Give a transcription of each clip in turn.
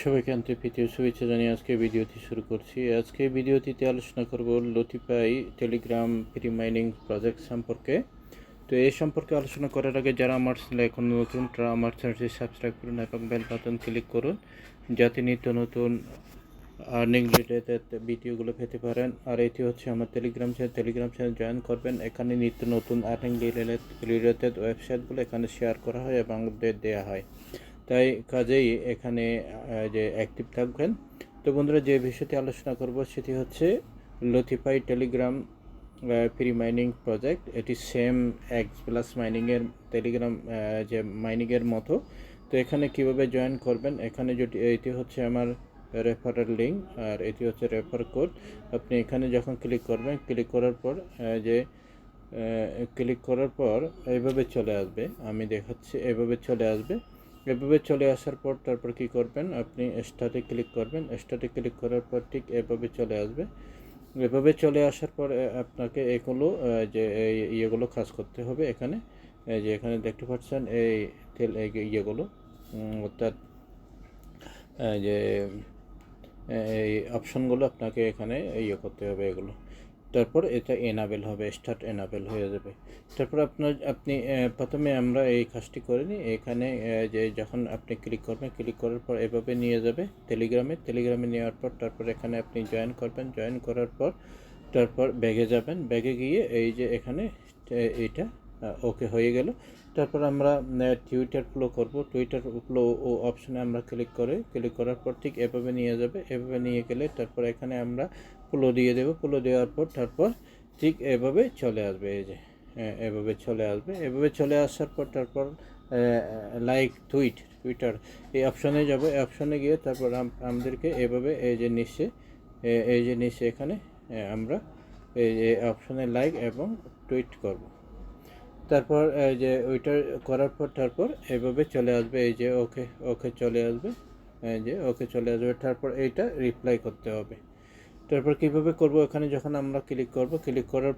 সবাইকে আন্তরিক শুভেচ্ছা জানিয়ে আজকে ভিডিওটি শুরু করছি। আজকে ভিডিওটিতে আলোচনা করব LotteFi Telegram free mining project সম্পর্কে। তো এই সম্পর্কে আলোচনা করার আগে যারা আমার চ্যানেলে এখন নতুন তারা আমার চ্যানেলটি সাবস্ক্রাইব করুন এবং বেল বাটন ক্লিক করুন, যাতে নিত্য নতুন আর্নিং রিলেটেড ভিডিওগুলো পেতে পারেন। আর এটি হচ্ছে আমার টেলিগ্রাম চ্যানেল জয়েন করবেন। এখানে নিত্য নতুন আর্নিং রিলেটেড ওয়েবসাইটগুলো এখানে শেয়ার করা হয় এবং আপডেট দেওয়া হয়, তাই কাজেই এখানে যে অ্যাক্টিভ থাকবেন। তো বন্ধুরা, যে বিষয়টি আলোচনা করব সেটি হচ্ছে LotteFi Telegram free mining project. এটি সেম XBlast মাইনিংয়ের টেলিগ্রাম যে মাইনিংয়ের মতো। তো এখানে কিভাবে জয়েন করবেন, এখানে যেটি এটি হচ্ছে আমার রেফারেল লিঙ্ক আর এটি হচ্ছে রেফার কোড। আপনি এখানে যখন ক্লিক করবেন, ক্লিক করার পর এইভাবে চলে আসবে। আমি দেখাচ্ছি, এভাবে চলে আসবে। এভাবে চলে আসার পর তারপর কি করবেন, আপনি স্টার্টে ক্লিক করবেন। স্টার্টে ক্লিক করার পর ঠিক এভাবে চলে আসবে। এভাবে চলে আসার পর আপনাকে এগুলো যে ইয়েগুলো কাজ করতে হবে। এখানে যে এখানে দেখতে পাচ্ছেন এই ইয়েগুলো, অর্থাৎ যে এই অপশনগুলো আপনাকে এখানে ইয়ে করতে হবে এগুলো। তারপর এটা এনাবেল হবে, স্টার্ট এনাবেল হয়ে যাবে। তারপর আপনি প্রথমে আমরা এই কাজটি করে নিই। এখানে যে যখন আপনি ক্লিক করবেন, ক্লিক করার পর এভাবে নিয়ে যাবে টেলিগ্রামে নেওয়ার পর তারপর এখানে আপনি জয়েন করবেন। জয়েন করার পর তারপর ব্যাগে যাবেন। ব্যাগে গিয়ে এই যে এখানে এইটা ওকে হয়ে গেল। তারপর আমরা টুইটার ফ্লো করব। টুইটার ফ্লো অপশানে আমরা ক্লিক করার পর ঠিক এভাবে নিয়ে যাবে। এভাবে নিয়ে গেলে তারপর এখানে আমরা ফ্লো দিয়ে দেবো। ফ্লো দেওয়ার পর তারপর ঠিক এভাবে চলে আসবে। এই যে এভাবে চলে আসবে। এভাবে চলে আসার পর তারপর লাইক টুইটার এই অপশানে যাবো। এই অপশানে গিয়ে তারপর আমাদেরকে এভাবে এই যে নিচে এখানে আমরা এই যে অপশানে লাইক এবং টুইট করব। তারপর এই যে ওইটা করার পর তারপর এভাবে চলে আসবে। এই যে ওকে চলে আসবে। এই যে ওকে চলে আসবে। তারপর এইটা রিপ্লাই করতে হবে। তারপর কীভাবে করব, এখানে যখন আমরা ক্লিক করব, ক্লিক করার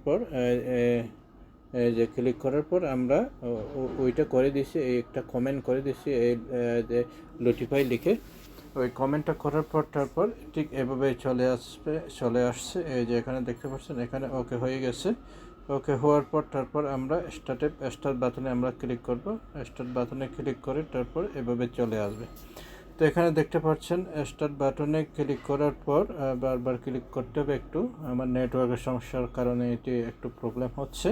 পর আমরা ওইটা করে দিছি, এই একটা কমেন্ট করে দিছি এই যে LotteFi লিখে। ওই কমেন্টটা করার পর তারপর ঠিক এভাবে চলে আসছে। এই যে এখানে দেখতে পাচ্ছেন, এখানে ওকে হয়ে গেছে। ওকে হওয়ার পর তারপর আমরা স্টার্ট বাটনে আমরা ক্লিক করব। স্টার্ট বাটনে ক্লিক করে তারপর এভাবে চলে আসবে। তো এখানে দেখতে পাচ্ছেন স্টার্ট বাটনে ক্লিক করার পর বারবার ক্লিক করতে হবে। একটু আমার নেটওয়ার্কের সমস্যার কারণে এটি একটু প্রবলেম হচ্ছে।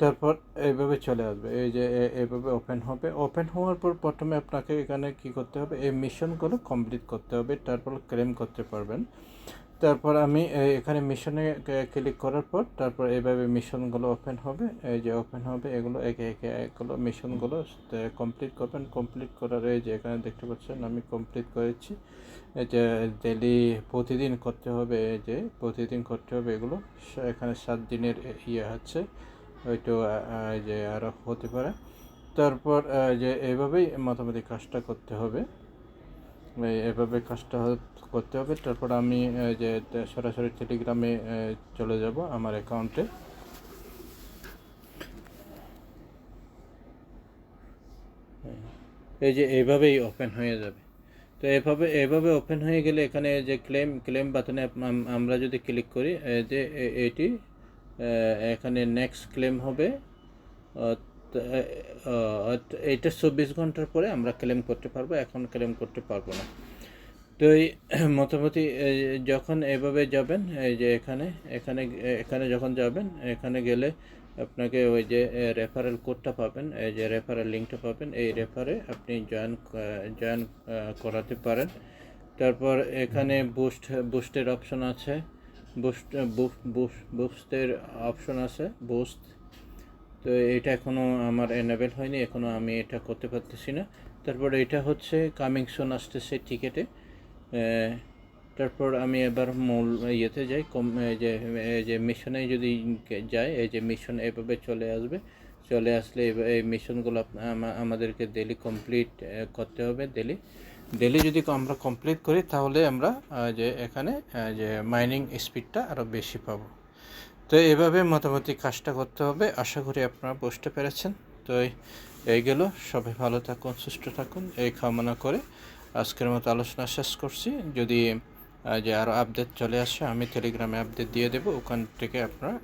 তারপর এইভাবে চলে আসবে। এই যে এইভাবে ওপেন হবে। ওপেন হওয়ার পর প্রথমে আপনাকে এখানে কি করতে হবে, এই মিশনগুলো কমপ্লিট করতে হবে, তারপর ক্লেম করতে পারবেন। তারপর আমি এখানে মিশনে ক্লিক করার পর তারপর এইভাবে মিশনগুলো ওপেন হবে। এই যে ওপেন হবে, এগুলো একে এগুলো মিশনগুলো কমপ্লিট করবেন। কমপ্লিট করার এই যে এখানে দেখতে পাচ্ছেন আমি কমপ্লিট করেছি। এই যে প্রতিদিন করতে হবে, এই যে প্রতিদিন করতে হবে এগুলো। এখানে 7 দিনের ইয়ে আছে, হয়তো এই যে আরও হতে পারে। তারপর যে এইভাবেই মোটামুটি কাজটা করতে হবে। এভাবে কাজটা করতে হবে। তারপর আমি যে সরাসরি টেলিগ্রামে চলে যাব আমার অ্যাকাউন্টে। এই যে এইভাবেই ওপেন হয়ে যাবে। তো এভাবে ওপেন হয়ে গেলে এখানে যে ক্লেম বাটনে আমরা যদি ক্লিক করি, যে এটি এখানে নেক্সট ক্লেম হবে। এইটা 24 ঘন্টার পরে আমরা ক্লেম করতে পারবো, এখন ক্লেম করতে পারবো না। তো এই মোটামুটি যখন এভাবে যাবেন, এই যে এখানে যখন যাবেন, এখানে গেলে আপনাকে ওই যে রেফারেল কোডটা পাবেন, এই যে রেফারেল লিঙ্কটা পাবেন। এই রেফারে আপনি জয়েন করাতে পারেন। তারপর এখানে বুস্টের অপশন আছে, বুস্টের অপশন আছে বুস্ট। তো এটা এখনও আমার এনেবেল হয়নি, এখনও আমি এটা করতে পারতেছি না। তারপর এটা হচ্ছে কামিং সুন আসতেছে টিকেটে। তারপর আমি এবার মূল ইয়েতে যাই, যে মিশনে যদি যাই, এই যে মিশন এভাবে চলে আসবে। চলে আসলে এই মিশনগুলো আমাদেরকে ডেলি কমপ্লিট করতে হবে। ডেলি যদি আমরা কমপ্লিট করি তাহলে আমরা যে এখানে যে মাইনিং স্পিডটা আরও বেশি পাবো। তো এভাবে মোটামুটি কাজটা করতে হবে। আশা করি আপনারা বুঝতে পেরেছেন। তো এই গেল, সবাই ভালো থাকুন, সুস্থ থাকুন এই কামনা করে আজকের মতো আলোচনা শেষ করছি। যদি যে আরও আপডেট চলে আসে আমি টেলিগ্রামে আপডেট দিয়ে দেবো, ওখান থেকে আপনারা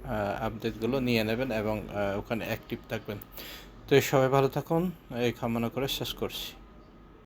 আপডেটগুলো নিয়ে নেবেন এবং ওখানে অ্যাক্টিভ থাকবেন। তো সবাই ভালো থাকুন এই কামনা করে শেষ করছি।